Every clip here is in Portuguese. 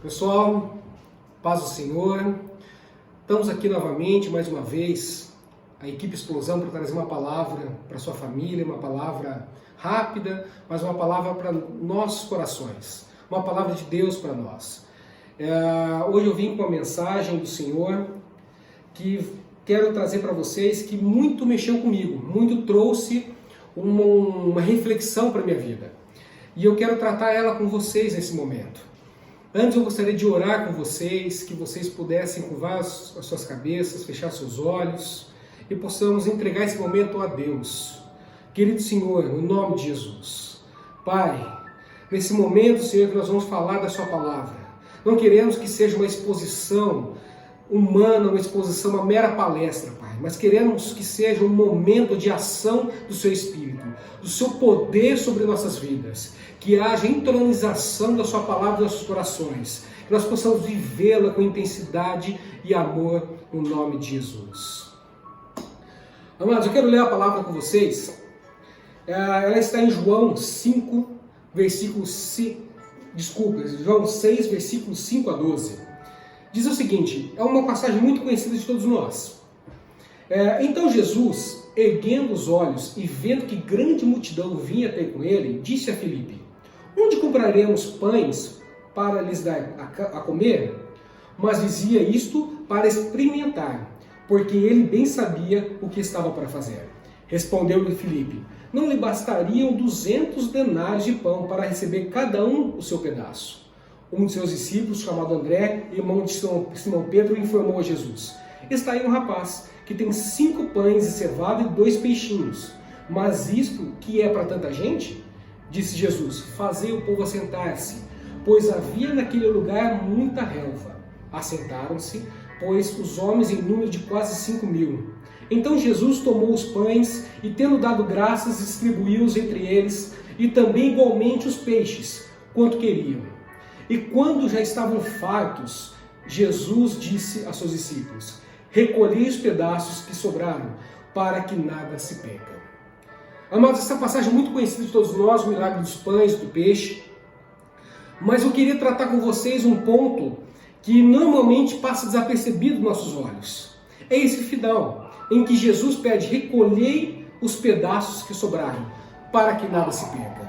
Pessoal, paz do Senhor, estamos aqui novamente, mais uma vez, a equipe Explosão para trazer uma palavra para sua família, uma palavra rápida, mas uma palavra para nossos corações, uma palavra de Deus para nós. Hoje eu vim com uma mensagem do Senhor que quero trazer para vocês, que muito mexeu comigo, muito trouxe uma reflexão para a minha vida. E eu quero tratar ela com vocês nesse momento. Antes eu gostaria de orar com vocês, que vocês pudessem curvar as suas cabeças, fechar seus olhos e possamos entregar esse momento a Deus. Querido Senhor, no nome de Jesus, Pai, nesse momento, Senhor, que nós vamos falar da sua palavra, não queremos que seja uma exposição humana, uma exposição, uma mera palestra, Pai, mas queremos que seja um momento de ação do seu Espírito, do seu poder sobre nossas vidas, que haja entronização da sua palavra nos nossos corações, que nós possamos vivê-la com intensidade e amor no nome de Jesus. Amados, eu quero ler a palavra com vocês. Ela está em João 5, João 6, versículos 5 a 12. Diz o seguinte, é uma passagem muito conhecida de todos nós. Então Jesus, erguendo os olhos e vendo que grande multidão vinha ter com ele, disse a Filipe: onde compraremos pães para lhes dar a comer? Mas dizia isto para experimentar, porque ele bem sabia o que estava para fazer. Respondeu-lhe Filipe: não lhe bastariam 200 denários de pão para receber cada um o seu pedaço? Um de seus discípulos, chamado André, irmão de Simão Pedro, informou a Jesus: está aí um rapaz que tem 5 pães de cevada e 2 peixinhos. Mas isto que é para tanta gente? Disse Jesus: fazei o povo assentar-se, pois havia naquele lugar muita relva. Assentaram-se, pois, os homens em número de quase 5.000. Então Jesus tomou os pães e, tendo dado graças, distribuiu-os entre eles, e também igualmente os peixes, quanto queriam. E quando já estavam fartos, Jesus disse a seus discípulos: recolhei os pedaços que sobraram, para que nada se perca. Amados, essa passagem é muito conhecida de todos nós, o milagre dos pães e do peixe. Mas eu queria tratar com vocês um ponto que normalmente passa desapercebido nos nossos olhos. É esse final, em que Jesus pede: recolhei os pedaços que sobraram, para que nada se perca.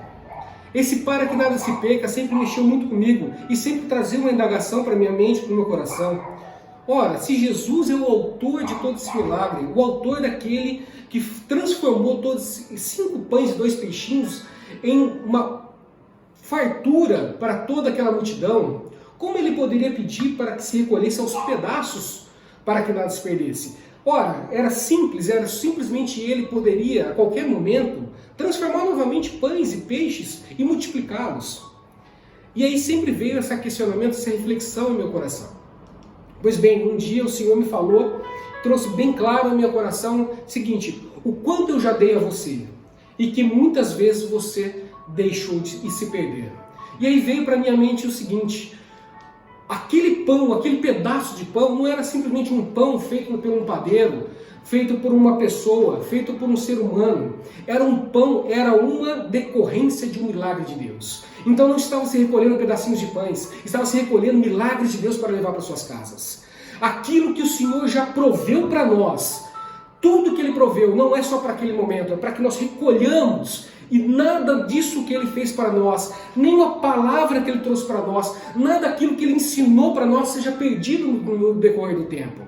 Esse para que nada se perca sempre mexeu muito comigo e sempre trazia uma indagação para minha mente, para o meu coração. Ora, se Jesus é o autor de todo esse milagre, o autor daquele que transformou todos 5 pães e 2 peixinhos em uma fartura para toda aquela multidão, como ele poderia pedir para que se recolhesse aos pedaços para que nada se perdesse? Ora, era simplesmente ele poderia, a qualquer momento, transformar novamente pães e peixes e multiplicá-los. E aí sempre veio esse questionamento, essa reflexão no meu coração. Pois bem, um dia o Senhor me falou, trouxe bem claro no meu coração o seguinte: o quanto eu já dei a você e que muitas vezes você deixou de se perder. E aí veio para minha mente o seguinte: aquele pão, aquele pedaço de pão não era simplesmente um pão feito por um padeiro, feito por uma pessoa, feito por um ser humano. Era um pão, era uma decorrência de um milagre de Deus. Então não estava se recolhendo pedacinhos de pães, estava se recolhendo milagres de Deus para levar para suas casas. Aquilo que o Senhor já proveu para nós, tudo que Ele proveu, não é só para aquele momento, é para que nós recolhamos. E nada disso que Ele fez para nós, nem a palavra que Ele trouxe para nós, nada daquilo que Ele ensinou para nós seja perdido no decorrer do tempo.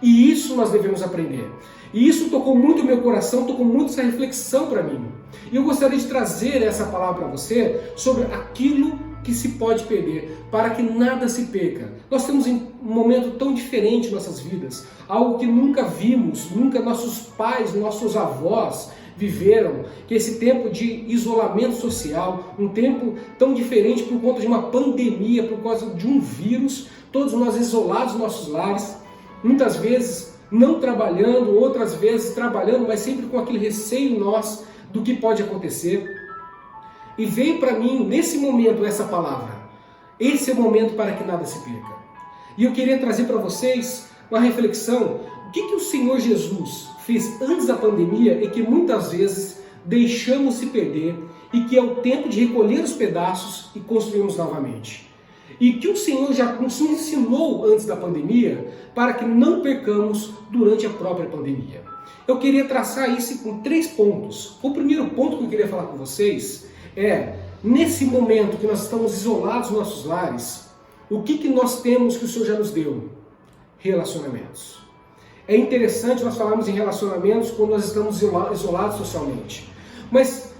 E isso nós devemos aprender. E isso tocou muito o meu coração, tocou muito essa reflexão para mim. E eu gostaria de trazer essa palavra para você sobre aquilo que se pode perder, para que nada se perca. Nós temos um momento tão diferente em nossas vidas, algo que nunca vimos, nunca nossos pais, nossos avós viveram, que é esse tempo de isolamento social, um tempo tão diferente por conta de uma pandemia, por causa de um vírus, todos nós isolados nos nossos lares, muitas vezes não trabalhando, outras vezes trabalhando, mas sempre com aquele receio nosso do que pode acontecer. E veio para mim, nesse momento, essa palavra: esse é o momento para que nada se perca. E eu queria trazer para vocês uma reflexão: o que o Senhor Jesus fez antes da pandemia e que muitas vezes deixamos se perder, e que é o tempo de recolher os pedaços e construirmos novamente. e que o Senhor já nos ensinou antes da pandemia para que não percamos durante a própria pandemia. Eu queria traçar isso com 3 pontos. O primeiro ponto que eu queria falar com vocês é, nesse momento que nós estamos isolados nos nossos lares, o que nós temos que o Senhor já nos deu? Relacionamentos. É interessante nós falarmos em relacionamentos quando nós estamos isolados socialmente. Mas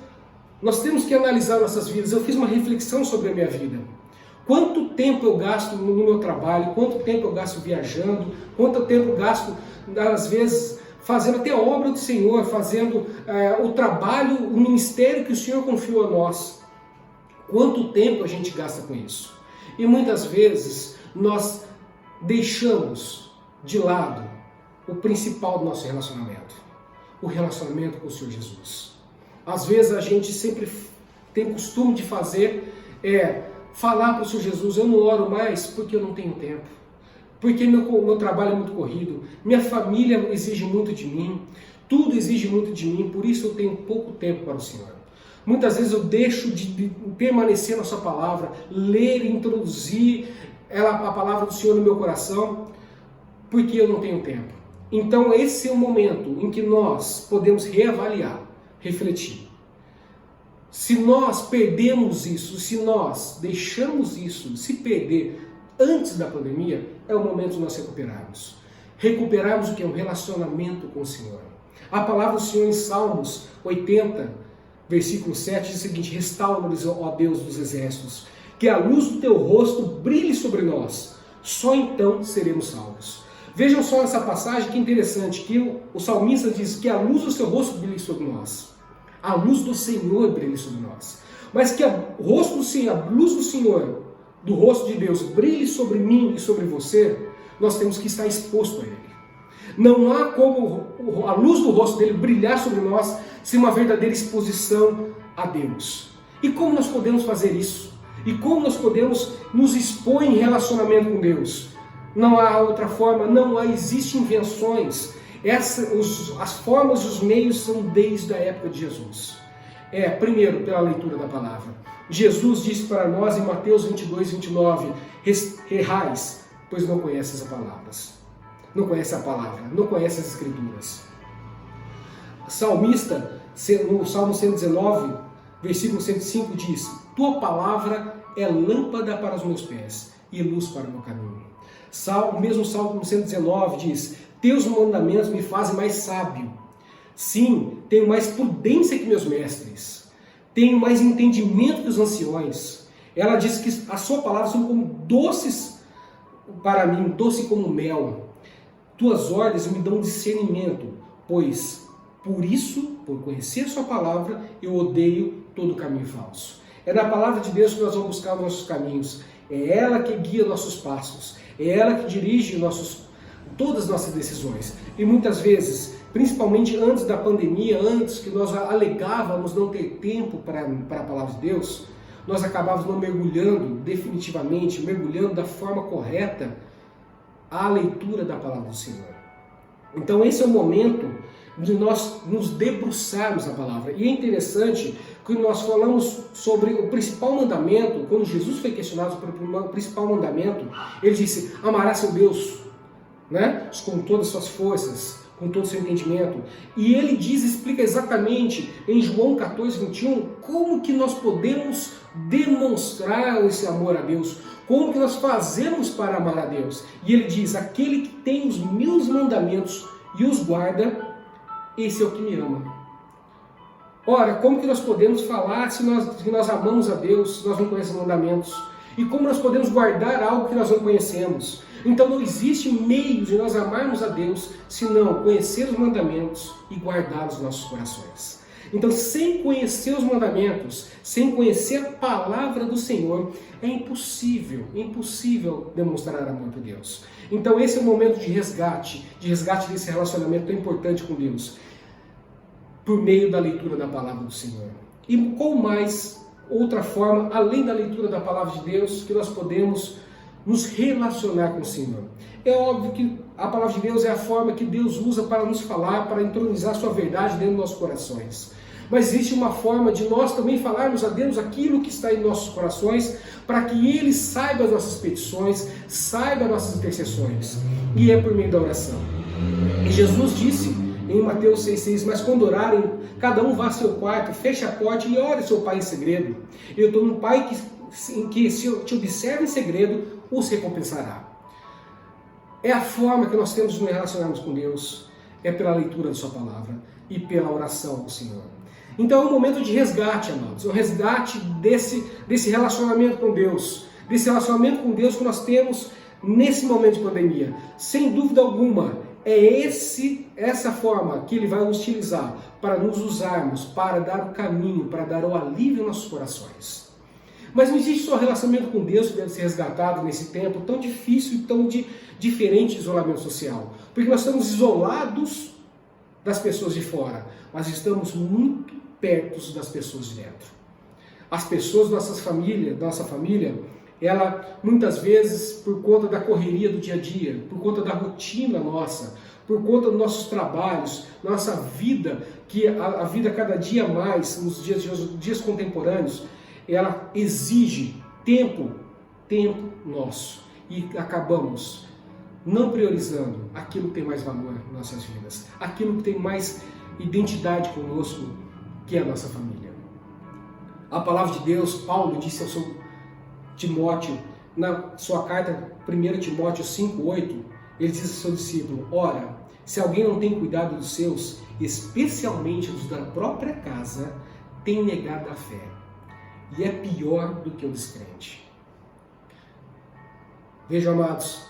nós temos que analisar nossas vidas. Eu fiz uma reflexão sobre a minha vida. Quanto tempo eu gasto no meu trabalho, quanto tempo eu gasto viajando, quanto tempo eu gasto, às vezes, fazendo até a obra do Senhor, fazendo o trabalho, o ministério que o Senhor confiou a nós. Quanto tempo a gente gasta com isso? E muitas vezes nós deixamos de lado o principal do nosso relacionamento, o relacionamento com o Senhor Jesus. Às vezes a gente sempre tem costume de fazer falar para o Senhor Jesus, eu não oro mais porque eu não tenho tempo, porque meu trabalho é muito corrido, minha família exige muito de mim, tudo exige muito de mim, por isso eu tenho pouco tempo para o Senhor. Muitas vezes eu deixo de permanecer na sua palavra, ler e introduzir a palavra do Senhor no meu coração, porque eu não tenho tempo. Então esse é o momento em que nós podemos reavaliar, refletir. Se nós perdemos isso, se nós deixamos isso se perder antes da pandemia, é o momento de nós recuperarmos. Recuperarmos o que é um relacionamento com o Senhor. A palavra do Senhor em Salmos 80, versículo 7 diz o seguinte: restaura-nos, ó Deus dos exércitos, que a luz do teu rosto brilhe sobre nós, só então seremos salvos. Vejam só essa passagem que interessante, que o salmista diz que a luz do seu rosto brilhe sobre nós. A luz do Senhor brilhe sobre nós. Mas que o rosto do Senhor, a luz do Senhor, do rosto de Deus, brilhe sobre mim e sobre você, nós temos que estar exposto a Ele. Não há como a luz do rosto dele brilhar sobre nós sem uma verdadeira exposição a Deus. E como nós podemos fazer isso? E como nós podemos nos expor em relacionamento com Deus? Não há outra forma, não existem invenções. As formas e os meios são desde a época de Jesus. Primeiro, pela leitura da palavra. Jesus disse para nós em Mateus 22, 29, errais, pois não conheces as palavras. Não conhece a palavra, não conhece as escrituras. O salmista, no Salmo 119, versículo 105, diz: tua palavra é lâmpada para os meus pés e luz para o meu caminho. O mesmo Salmo 119 diz: teus mandamentos me fazem mais sábio. Sim, tenho mais prudência que meus mestres. Tenho mais entendimento que os anciões. Ela diz que a sua palavra são como doces para mim, doce como mel. Tuas ordens me dão discernimento, pois por isso, por conhecer sua palavra, eu odeio todo caminho falso. É na palavra de Deus que nós vamos buscar os nossos caminhos. É ela que guia nossos passos. É ela que dirige todas as nossas decisões. E muitas vezes, principalmente antes da pandemia, antes que nós alegávamos não ter tempo para a palavra de Deus, nós acabávamos não mergulhando definitivamente, mergulhando da forma correta a leitura da palavra do Senhor. Então esse é o momento de nós nos debruçarmos a palavra. E é interessante que nós falamos sobre o principal mandamento. Quando Jesus foi questionado sobre o principal mandamento, ele disse: amarás seu Deus, né? Com todas as suas forças, com todo o seu entendimento. E ele explica exatamente em João 14, 21, como que nós podemos demonstrar esse amor a Deus, como que nós fazemos para amar a Deus. E ele diz: aquele que tem os meus mandamentos e os guarda, esse é o que me ama. Ora, como que nós podemos falar se nós amamos a Deus, se nós não conhecemos mandamentos? E como nós podemos guardar algo que nós não conhecemos? Então não existe meio de nós amarmos a Deus senão conhecer os mandamentos e guardar os nossos corações. Então, sem conhecer os mandamentos, sem conhecer a palavra do Senhor, é impossível demonstrar amor por Deus. Então esse é o momento de resgate desse relacionamento tão importante com Deus, por meio da leitura da palavra do Senhor. E qual mais outra forma, além da leitura da palavra de Deus, que nós podemos nos relacionar com o Senhor? É óbvio que a palavra de Deus é a forma que Deus usa para nos falar, para entronizar a sua verdade dentro dos nossos corações. Mas existe uma forma de nós também falarmos a Deus aquilo que está em nossos corações, para que Ele saiba as nossas petições, saiba as nossas intercessões. E é por meio da oração. E Jesus disse em Mateus 6,6, mas quando orarem, cada um vá ao seu quarto, feche a porta e ore seu Pai em segredo. Eu estou num Pai que se te observa em segredo, os recompensará. É a forma que nós temos de nos relacionarmos com Deus, é pela leitura da sua palavra e pela oração do Senhor. Então é um momento de resgate, amados, o resgate desse relacionamento com Deus, desse relacionamento com Deus que nós temos nesse momento de pandemia. Sem dúvida alguma, é essa forma que Ele vai utilizar para nos usarmos, para dar o caminho, para dar o alívio aos nossos corações. Mas não existe só relacionamento com Deus que deve ser resgatado nesse tempo tão difícil e tão diferente de isolamento social. Porque nós estamos isolados das pessoas de fora, mas estamos muito perto das pessoas de dentro. As pessoas da nossa família, ela muitas vezes, por conta da correria do dia a dia, por conta da rotina nossa, por conta dos nossos trabalhos, nossa vida, que a vida cada dia mais, nos dias contemporâneos, ela exige tempo nosso. E acabamos não priorizando aquilo que tem mais valor em nossas vidas, aquilo que tem mais identidade conosco, que é a nossa família. A palavra de Deus, Paulo disse ao seu Timóteo, na sua carta 1 Timóteo 5,8, ele diz ao seu discípulo, ora, se alguém não tem cuidado dos seus, especialmente dos da própria casa, tem negado a fé. E é pior do que o descrente. Vejam, amados,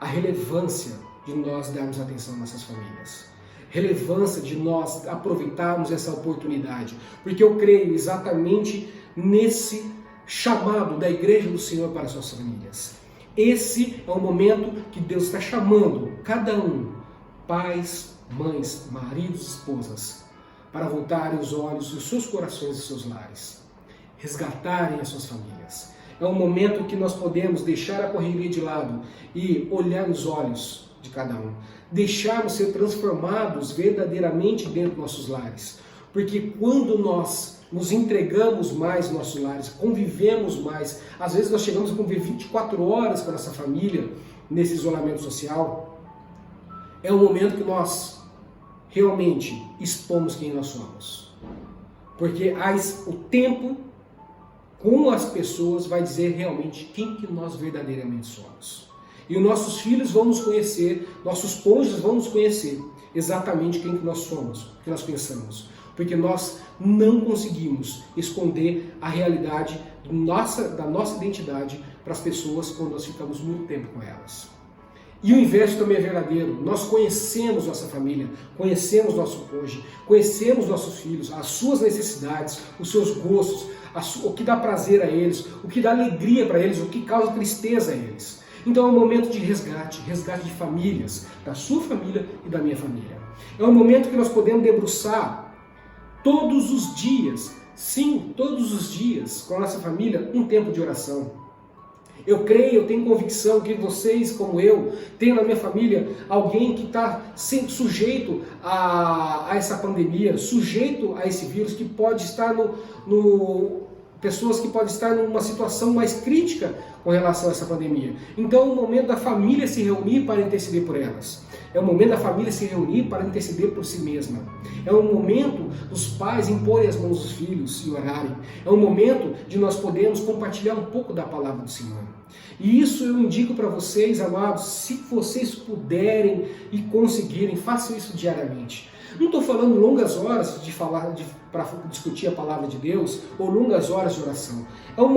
a relevância de nós darmos atenção às nossas famílias. Relevância de nós aproveitarmos essa oportunidade. Porque eu creio exatamente nesse chamado da Igreja do Senhor para as suas famílias. Esse é o momento que Deus está chamando cada um, pais, mães, maridos, esposas, para voltarem os olhos, os seus corações e seus lares. Resgatarem as suas famílias. É um momento que nós podemos deixar a correria de lado e olhar nos olhos de cada um. Deixarmos ser transformados verdadeiramente dentro dos nossos lares. Porque quando nós nos entregamos mais nos nossos lares, convivemos mais, às vezes nós chegamos a conviver 24 horas com a nossa família nesse isolamento social, é um momento que nós realmente expomos quem nós somos. Porque o tempo com as pessoas vai dizer realmente quem que nós verdadeiramente somos. E os nossos filhos vão nos conhecer, nossos cônjuges vão nos conhecer exatamente quem que nós somos, o que nós pensamos. Porque nós não conseguimos esconder a realidade da nossa identidade para as pessoas quando nós ficamos muito tempo com elas. E o inverso também é verdadeiro. Nós conhecemos nossa família, conhecemos nosso cônjuge, conhecemos nossos filhos, as suas necessidades, os seus gostos, o que dá prazer a eles, o que dá alegria para eles, o que causa tristeza a eles. Então é um momento de resgate de famílias, da sua família e da minha família. É um momento que nós podemos debruçar todos os dias, sim, todos os dias, com a nossa família, um tempo de oração. Eu creio, eu tenho convicção que vocês, como eu, têm na minha família alguém que está sujeito a essa pandemia, sujeito a esse vírus, que pode estar pessoas que podem estar numa situação mais crítica com relação a essa pandemia. Então é o momento da família se reunir para interceder por elas. É o momento da família se reunir para interceder por si mesma. É o momento dos pais imporem as mãos dos filhos e orarem. É o momento de nós podermos compartilhar um pouco da palavra do Senhor. E isso eu indico para vocês, amados, se vocês puderem e conseguirem, façam isso diariamente. Não estou falando longas horas para discutir a palavra de Deus ou longas horas de oração. É um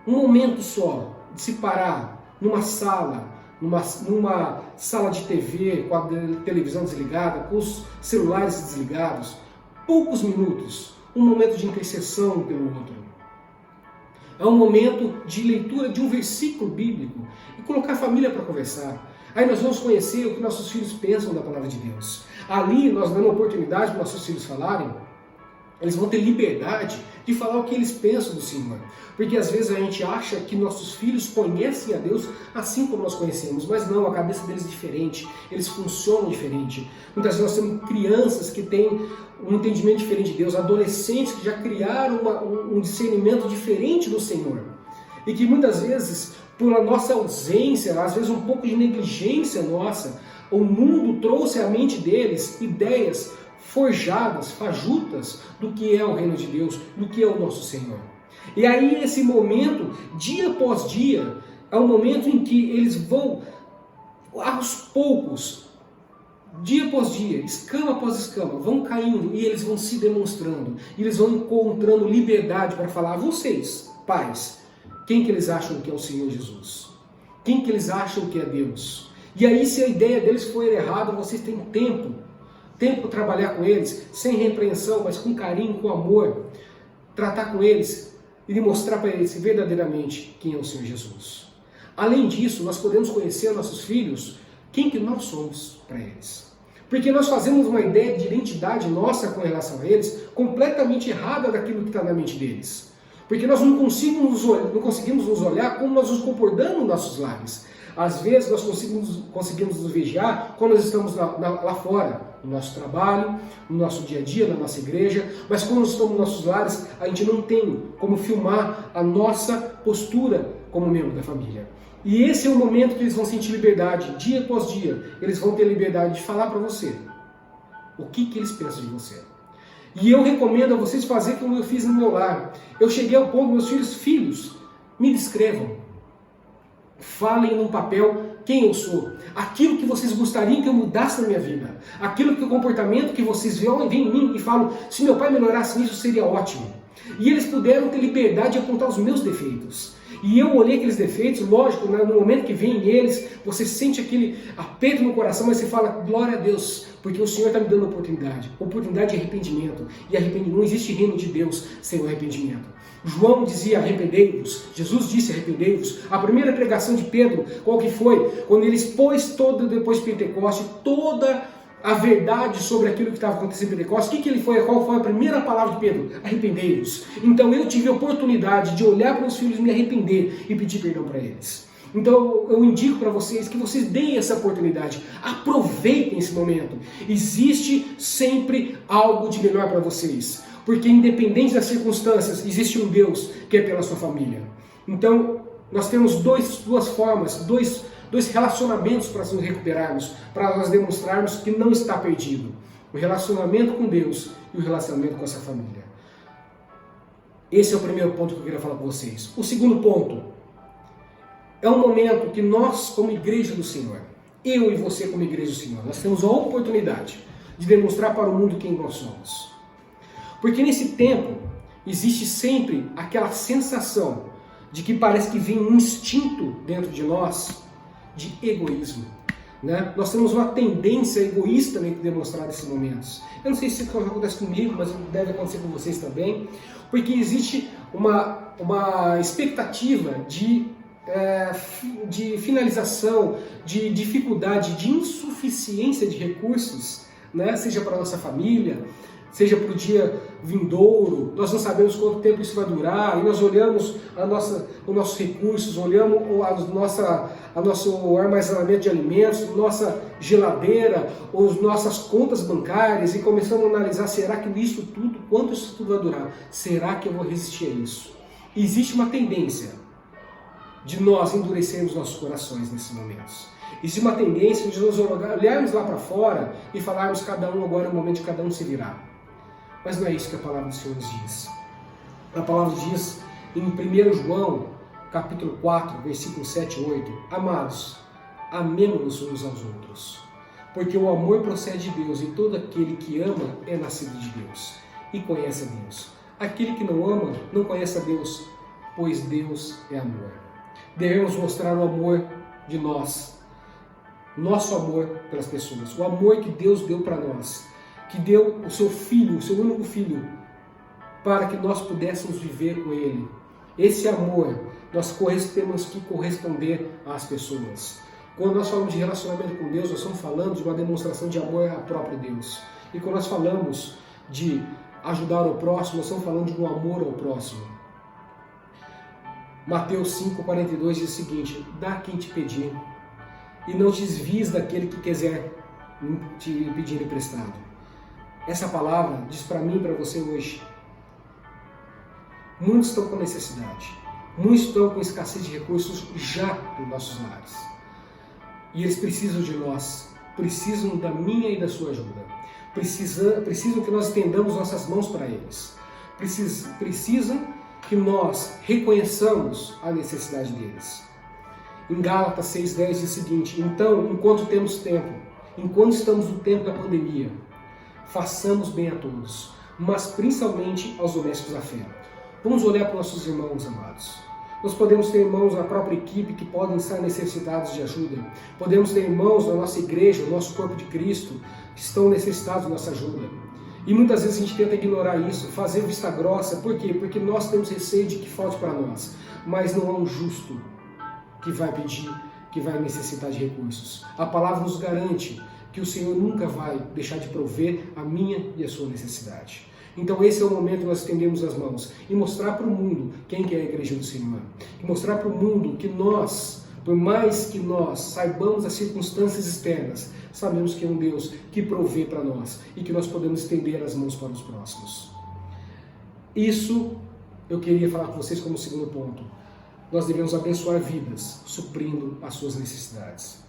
momento só de se parar numa sala, numa sala de TV, com a televisão desligada, com os celulares desligados, poucos minutos, um momento de intercessão um pelo outro. É um momento de leitura de um versículo bíblico e colocar a família para conversar. Aí nós vamos conhecer o que nossos filhos pensam da palavra de Deus. Ali nós damos oportunidade para nossos filhos falarem Eles vão ter liberdade de falar o que eles pensam do Senhor. Porque às vezes a gente acha que nossos filhos conhecem a Deus assim como nós conhecemos, mas não, a cabeça deles é diferente, eles funcionam diferente. Muitas vezes nós temos crianças que têm um entendimento diferente de Deus, adolescentes que já criaram um discernimento diferente do Senhor. E que muitas vezes, pela nossa ausência, às vezes um pouco de negligência nossa, o mundo trouxe à mente deles ideias forjadas, fajutas, do que é o reino de Deus, do que é o nosso Senhor. E aí esse momento, dia após dia, é um momento em que eles vão, aos poucos, dia após dia, escama após escama, vão caindo e eles vão se demonstrando, e eles vão encontrando liberdade para falar: vocês, pais, quem que eles acham que é o Senhor Jesus? Quem que eles acham que é Deus? E aí, se a ideia deles for errada, vocês têm tempo para trabalhar com eles, sem repreensão, mas com carinho, com amor, tratar com eles e mostrar para eles verdadeiramente quem é o Senhor Jesus. Além disso, nós podemos conhecer nossos filhos, quem que nós somos para eles. Porque nós fazemos uma ideia de identidade nossa com relação a eles, completamente errada daquilo que está na mente deles. Porque nós não conseguimos nos olhar como nós nos comportamos nos nossos lares. Às vezes nós conseguimos nos vigiar quando nós estamos lá fora, no nosso trabalho, no nosso dia a dia, na nossa igreja, mas quando nós estamos nos nossos lares, a gente não tem como filmar a nossa postura como membro da família. E esse é o momento que eles vão sentir liberdade, dia após dia, eles vão ter liberdade de falar para você o que eles pensam de você. E eu recomendo a vocês fazerem como eu fiz no meu lar. Eu cheguei ao ponto, meus filhos, me descrevam. Falem num papel quem eu sou, aquilo que vocês gostariam que eu mudasse na minha vida, aquilo que o comportamento que vocês veem em mim e falam: se meu pai melhorasse nisso seria ótimo. E eles puderam ter liberdade de apontar os meus defeitos. E eu olhei aqueles defeitos, lógico, no momento que vem eles, você sente aquele aperto no coração, mas você fala: glória a Deus, porque o Senhor está me dando oportunidade. Oportunidade de arrependimento. E arrependimento, não existe reino de Deus sem o arrependimento. João dizia: arrependei-vos. Jesus disse: arrependei-vos. A primeira pregação de Pedro, qual que foi? Quando ele expôs depois de Pentecoste, toda a verdade sobre aquilo que estava acontecendo em Pentecostes, qual foi a primeira palavra de Pedro? Arrependei-vos. Então eu tive a oportunidade de olhar para os filhos, me arrepender e pedir perdão para eles. Então eu indico para vocês que vocês deem essa oportunidade, aproveitem esse momento. Existe sempre algo de melhor para vocês, porque independente das circunstâncias, existe um Deus que é pela sua família. Então nós temos duas formas, dois relacionamentos para nos recuperarmos, para nós demonstrarmos que não está perdido. O relacionamento com Deus e o relacionamento com essa família. Esse é o primeiro ponto que eu queria falar com vocês. O segundo ponto é um momento que nós, como igreja do Senhor, eu e você como igreja do Senhor, nós temos a oportunidade de demonstrar para o mundo quem nós somos. Porque nesse tempo existe sempre aquela sensação de que parece que vem um instinto dentro de nós de egoísmo. Né? Nós temos uma tendência egoísta de demonstrar nesses momentos. Eu não sei se isso acontece comigo, mas deve acontecer com vocês também, porque existe uma expectativa de finalização, de dificuldade, de insuficiência de recursos, né? Seja para a nossa família, seja para o dia vindouro. Nós não sabemos quanto tempo isso vai durar, e nós olhamos os nossos recursos, olhamos o nosso armazenamento de alimentos, nossa geladeira, as nossas contas bancárias, e começamos a analisar: será que isso tudo, quanto isso tudo vai durar? Será que eu vou resistir a isso? Existe uma tendência de nós endurecermos nossos corações nesses momentos. Existe uma tendência de nós olharmos lá para fora e falarmos: cada um agora é o momento de cada um se virar. Mas não é isso que a palavra do Senhor nos diz. A palavra diz em 1 João, capítulo 4, versículos 7 e 8: amados, amemo-nos uns aos outros, porque o amor procede de Deus, e todo aquele que ama é nascido de Deus e conhece a Deus. Aquele que não ama não conhece a Deus, pois Deus é amor. Devemos mostrar o amor de nós, nosso amor pelas pessoas, o amor que Deus deu para nós, que deu o seu Filho, o seu único Filho, para que nós pudéssemos viver com Ele. Esse amor, nós temos que corresponder às pessoas. Quando nós falamos de relacionamento com Deus, nós estamos falando de uma demonstração de amor ao próprio Deus. E quando nós falamos de ajudar o próximo, nós estamos falando de um amor ao próximo. Mateus 5,42 diz o seguinte: dá quem te pedir, e não te desvies daquele que quiser te pedir emprestado. Essa palavra diz para mim e para você hoje. Muitos estão com necessidade, muitos estão com escassez de recursos já nos nossos lares. E eles precisam de nós, precisam da minha e da sua ajuda. Precisam que nós estendamos nossas mãos para eles. Precisam que nós reconheçamos a necessidade deles. Em Gálatas 6,10 diz o seguinte: então, enquanto temos tempo, enquanto estamos no tempo da pandemia, façamos bem a todos, mas principalmente aos domésticos da fé. Vamos olhar para nossos irmãos amados. Nós podemos ter irmãos na própria equipe que podem estar necessitados de ajuda. Podemos ter irmãos na nossa igreja, no nosso corpo de Cristo, que estão necessitados de nossa ajuda. E muitas vezes a gente tenta ignorar isso, fazer vista grossa. Por quê? Porque nós temos receio de que falte para nós. Mas não há um justo que vai pedir, que vai necessitar de recursos. A palavra nos garante que o Senhor nunca vai deixar de prover a minha e a sua necessidade. Então esse é o momento que nós estendemos as mãos e mostrar para o mundo quem que é a igreja do Senhor. E mostrar para o mundo que nós, por mais que nós saibamos as circunstâncias externas, sabemos que é um Deus que provê para nós e que nós podemos estender as mãos para os próximos. Isso eu queria falar com vocês como segundo ponto. Nós devemos abençoar vidas, suprindo as suas necessidades.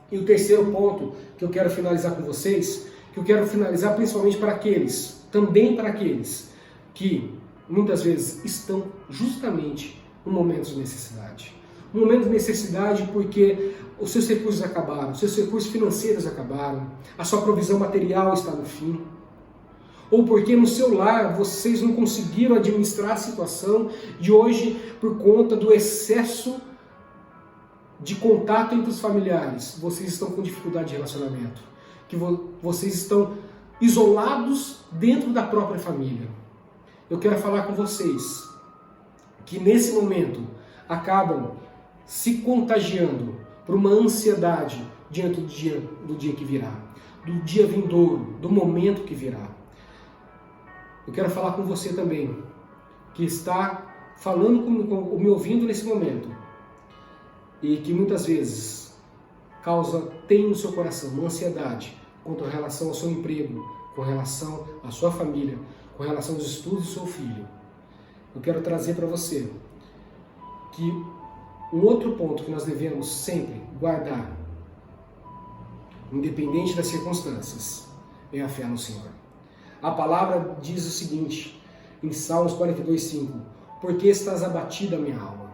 E o terceiro ponto que eu quero finalizar com vocês, que eu quero finalizar principalmente para aqueles, também para aqueles que muitas vezes estão justamente no momento de necessidade. Um momento de necessidade porque os seus recursos acabaram, os seus recursos financeiros acabaram, a sua provisão material está no fim. Ou porque no seu lar vocês não conseguiram administrar a situação de hoje por conta do excesso de contato entre os familiares. Vocês estão com dificuldade de relacionamento, que vocês estão isolados dentro da própria família. Eu quero falar com vocês que nesse momento acabam se contagiando por uma ansiedade diante do dia que virá, do dia vindouro, do momento que virá. Eu quero falar com você também, que está falando me ouvindo nesse momento, e que muitas vezes tem no seu coração uma ansiedade com relação ao seu emprego, com relação à sua família, com relação aos estudos do seu filho. Eu quero trazer para você que um outro ponto que nós devemos sempre guardar, independente das circunstâncias, é a fé no Senhor. A palavra diz o seguinte, em Salmos 42,5: por que estás abatida, minha alma?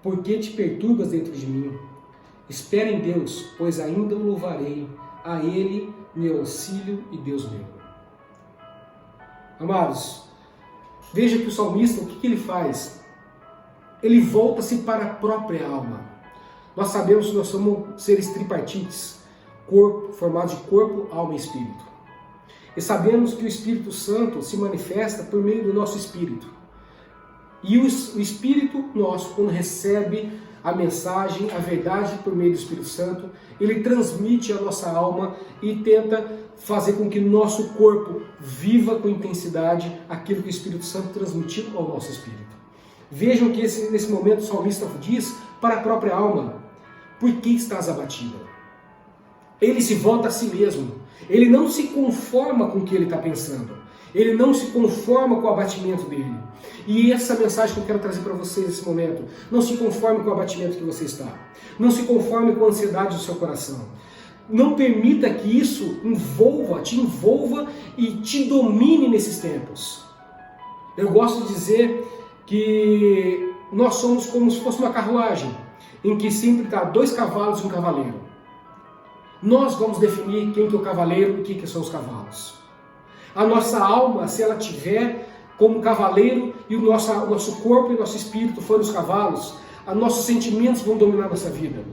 Por que te perturbas dentro de mim? Espera em Deus, pois ainda o louvarei, a Ele meu auxílio e Deus meu. Amados, veja que o salmista, o que ele faz? Ele volta-se para a própria alma. Nós sabemos que nós somos seres tripartites, corpo, formado de corpo, alma e espírito. E sabemos que o Espírito Santo se manifesta por meio do nosso espírito. E o Espírito nosso, quando recebe a mensagem, a verdade por meio do Espírito Santo, ele transmite à nossa alma e tenta fazer com que nosso corpo viva com intensidade aquilo que o Espírito Santo transmitiu ao nosso espírito. Vejam que nesse momento o salmista diz para a própria alma: por que estás abatida? Ele se volta a si mesmo. Ele não se conforma com o que ele está pensando. Ele não se conforma com o abatimento dele. E essa mensagem que eu quero trazer para vocês nesse momento: não se conforme com o abatimento que você está. Não se conforme com a ansiedade do seu coração. Não permita que isso te envolva e te domine nesses tempos. Eu gosto de dizer que nós somos como se fosse uma carruagem, em que sempre está 2 cavalos e um cavaleiro. Nós vamos definir quem que é o cavaleiro e quem que são os cavalos. A nossa alma, se ela tiver como cavaleiro e o nosso corpo e o nosso espírito forem os cavalos, nossos sentimentos vão dominar a nossa vida.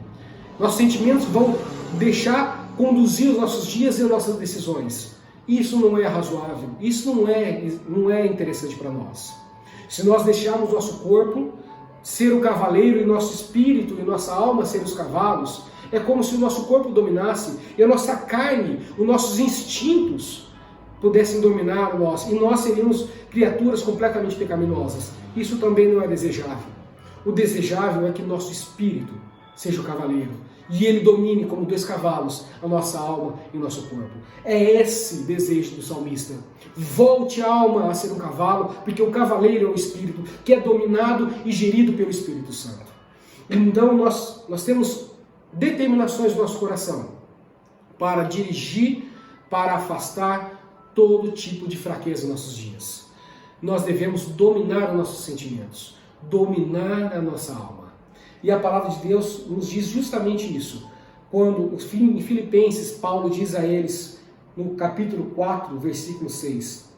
Nossos sentimentos vão deixar conduzir os nossos dias e as nossas decisões. Isso não é razoável, isso não é interessante para nós. Se nós deixarmos nosso corpo ser o cavaleiro e nosso espírito e nossa alma serem os cavalos, é como se o nosso corpo dominasse e a nossa carne, os nossos instintos pudessem dominar nós e nós seríamos criaturas completamente pecaminosas. Isso também não é desejável. O desejável é que nosso espírito seja o cavaleiro e ele domine como 2 cavalos a nossa alma e o nosso corpo. É esse desejo do salmista. Volte a alma a ser um cavalo, porque o cavaleiro é o espírito que é dominado e gerido pelo Espírito Santo. Então nós temos determinações no nosso coração para dirigir, para afastar todo tipo de fraqueza nos nossos dias. Nós devemos dominar os nossos sentimentos, dominar a nossa alma. E a palavra de Deus nos diz justamente isso. Quando em Filipenses, Paulo diz a eles, no capítulo 4, versículo 6,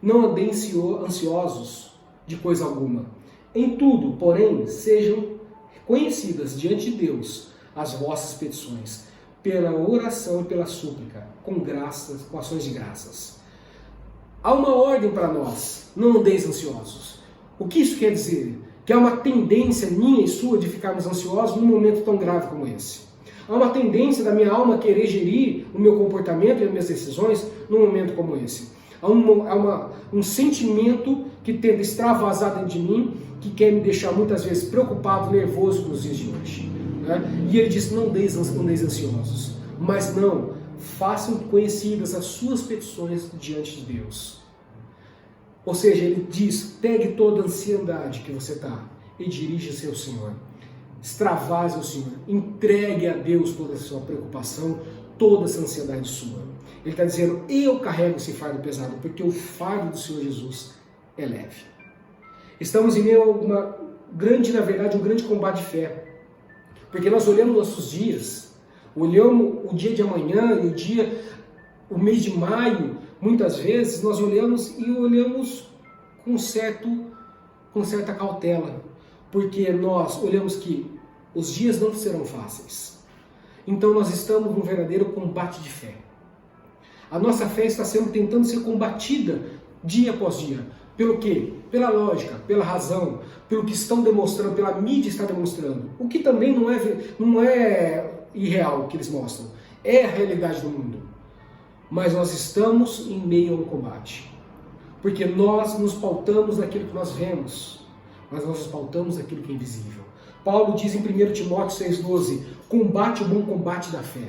não andem ansiosos de coisa alguma. Em tudo, porém, sejam conhecidas diante de Deus as vossas petições, pela oração e pela súplica, com graças, com ações de graças. Há uma ordem para nós, não andeis ansiosos. O que isso quer dizer? Que há uma tendência minha e sua de ficarmos ansiosos num momento tão grave como esse. Há uma tendência da minha alma querer gerir o meu comportamento e as minhas decisões num momento como esse. Há um sentimento que tenta extravasar dentro de mim, que quer me deixar muitas vezes preocupado, nervoso nos dias de hoje. E ele diz, não andeis ansiosos, mas não, façam conhecidas as suas petições diante de Deus. Ou seja, ele diz, pegue toda a ansiedade que você está e dirija-se ao Senhor. Extravase ao Senhor, entregue a Deus toda a sua preocupação, toda essa ansiedade sua. Ele está dizendo, eu carrego esse fardo pesado, porque o fardo do Senhor Jesus é leve. Estamos em meio a um grande combate de fé. Porque nós olhamos nossos dias, olhamos o dia de amanhã e o mês de maio, muitas vezes nós olhamos com certa cautela, porque nós olhamos que os dias não serão fáceis. Então nós estamos num verdadeiro combate de fé. A nossa fé está tentando ser combatida dia após dia. Pelo quê? Pela lógica, pela razão, pelo que estão demonstrando, pela mídia está demonstrando. O que também não é irreal o que eles mostram. É a realidade do mundo. Mas nós estamos em meio a um combate. Porque nós nos pautamos naquilo que nós vemos, mas nós nos pautamos naquilo que é invisível. Paulo diz em 1 Timóteo 6,12, combate o bom combate da fé.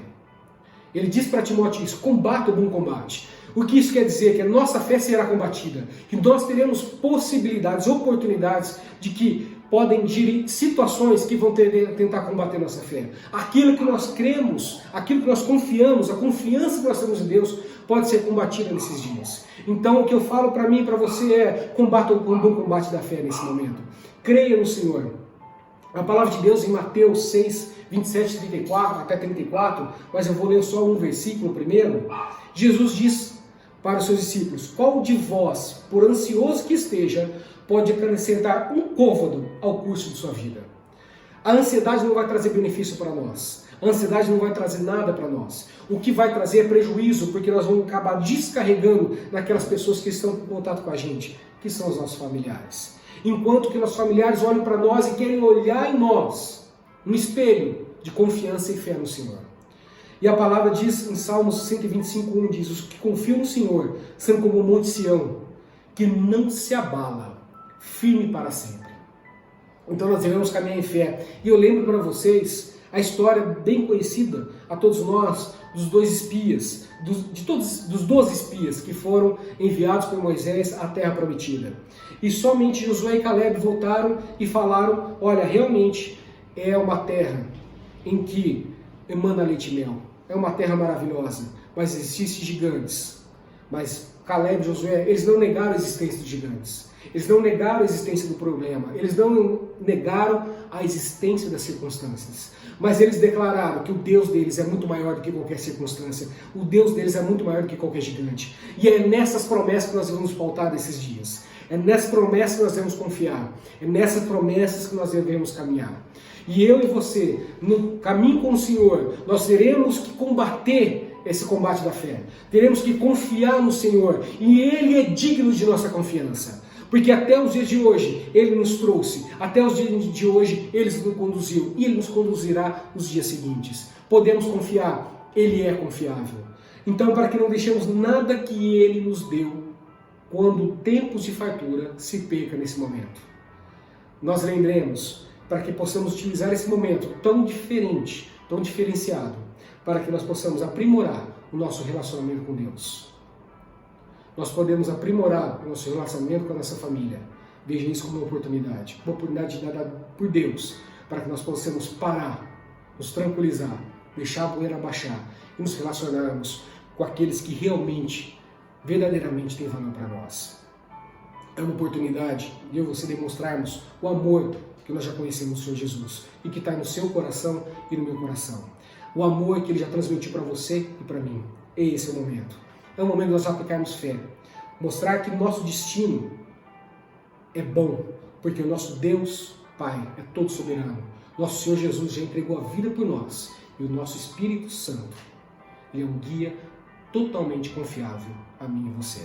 Ele diz para Timóteo isso, combate o bom combate. O que isso quer dizer? Que a nossa fé será combatida, que nós teremos possibilidades, oportunidades de que podem gerir situações que vão tentar combater nossa fé. Aquilo que nós cremos, aquilo que nós confiamos, a confiança que nós temos em Deus pode ser combatida nesses dias. Então o que eu falo para mim e para você é, combata o bom combate da fé nesse momento. Creia no Senhor. A palavra de Deus em Mateus 6, 27, 34 até 34, mas eu vou ler só um versículo primeiro. Jesus diz para os seus discípulos, qual de vós, por ansioso que esteja, pode acrescentar um côvado ao curso de sua vida? A ansiedade não vai trazer benefício para nós. A ansiedade não vai trazer nada para nós. O que vai trazer é prejuízo, porque nós vamos acabar descarregando naquelas pessoas que estão em contato com a gente, que são os nossos familiares. Enquanto que nossos familiares olham para nós e querem olhar em nós um espelho de confiança e fé no Senhor. E a palavra diz em Salmos 125:1, diz, os que confiam no Senhor são como o monte Sião, que não se abala, firme para sempre. Então nós devemos caminhar em fé. E eu lembro para vocês a história bem conhecida a todos nós, dos 2 espias, dos 12 espias que foram enviados por Moisés à terra prometida. E somente Josué e Caleb voltaram e falaram, olha, realmente é uma terra em que emana leite e mel. É uma terra maravilhosa, mas existem gigantes. Mas Caleb e Josué, eles não negaram a existência dos gigantes. Eles não negaram a existência do problema. Eles não negaram a existência das circunstâncias. Mas eles declararam que o Deus deles é muito maior do que qualquer circunstância. O Deus deles é muito maior do que qualquer gigante. E é nessas promessas que nós vamos pautar desses dias. É nessas promessas que nós devemos confiar. É nessas promessas que nós devemos caminhar. E eu e você, no caminho com o Senhor, nós teremos que combater esse combate da fé. Teremos que confiar no Senhor. E Ele é digno de nossa confiança. Porque até os dias de hoje, Ele nos trouxe. Até os dias de hoje, Ele nos conduziu. E Ele nos conduzirá nos dias seguintes. Podemos confiar. Ele é confiável. Então, para que não deixemos nada que Ele nos deu, quando tempos de fartura, se perca nesse momento. Nós lembremos, para que possamos utilizar esse momento tão diferente, tão diferenciado, para que nós possamos aprimorar o nosso relacionamento com Deus. Nós podemos aprimorar o nosso relacionamento com a nossa família. Veja isso como uma oportunidade dada por Deus, para que nós possamos parar, nos tranquilizar, deixar a poeira baixar e nos relacionarmos com aqueles que realmente, verdadeiramente têm valor para nós. É uma oportunidade de eu e você demonstrarmos o amor que nós já conhecemos do Senhor Jesus e que está no seu coração e no meu coração. O amor que Ele já transmitiu para você e para mim. Esse é o momento. É o momento de nós aplicarmos fé. Mostrar que o nosso destino é bom, porque o nosso Deus, Pai, é todo soberano. Nosso Senhor Jesus já entregou a vida por nós. E o nosso Espírito Santo, Ele é um guia totalmente confiável a mim e você.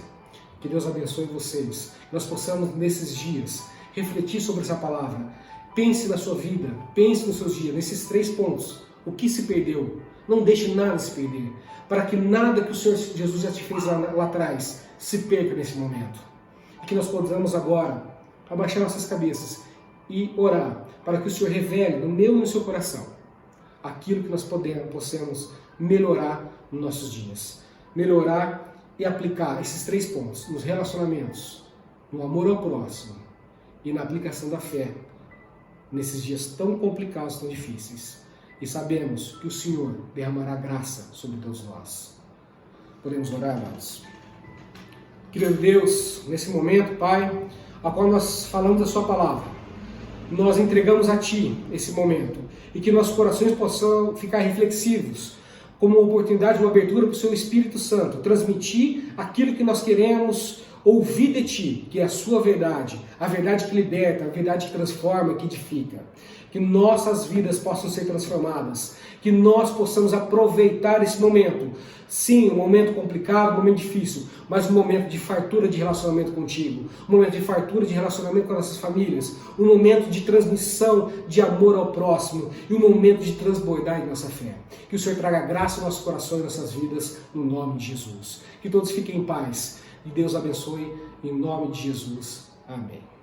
Que Deus abençoe vocês. Que nós possamos, nesses dias, refletir sobre essa palavra. Pense na sua vida, pense nos seus dias, nesses 3 pontos. O que se perdeu? Não deixe nada se perder. Para que nada que o Senhor Jesus já te fez lá atrás se perca nesse momento. E que nós possamos agora abaixar nossas cabeças e orar para que o Senhor revele no meu e no seu coração aquilo que nós possamos melhorar nos nossos dias. Melhorar e aplicar esses 3 pontos nos relacionamentos, no amor ao próximo e na aplicação da fé nesses dias tão complicados, tão difíceis. E sabemos que o Senhor derramará graça sobre todos nós. Podemos orar, amados? Querido Deus, nesse momento, Pai, a qual nós falamos a Sua palavra, nós entregamos a Ti esse momento e que nossos corações possam ficar reflexivos, como uma oportunidade, uma abertura para o Seu Espírito Santo, transmitir aquilo que nós queremos ouvir de Ti, que é a Sua verdade, a verdade que liberta, a verdade que transforma, que edifica. Que nossas vidas possam ser transformadas, que nós possamos aproveitar esse momento. Sim, um momento complicado, um momento difícil, mas um momento de fartura de relacionamento contigo, um momento de fartura de relacionamento com nossas famílias, um momento de transmissão de amor ao próximo e um momento de transbordar em nossa fé. Que o Senhor traga graça em nossos corações e nossas vidas, no nome de Jesus. Que todos fiquem em paz e Deus abençoe em nome de Jesus. Amém.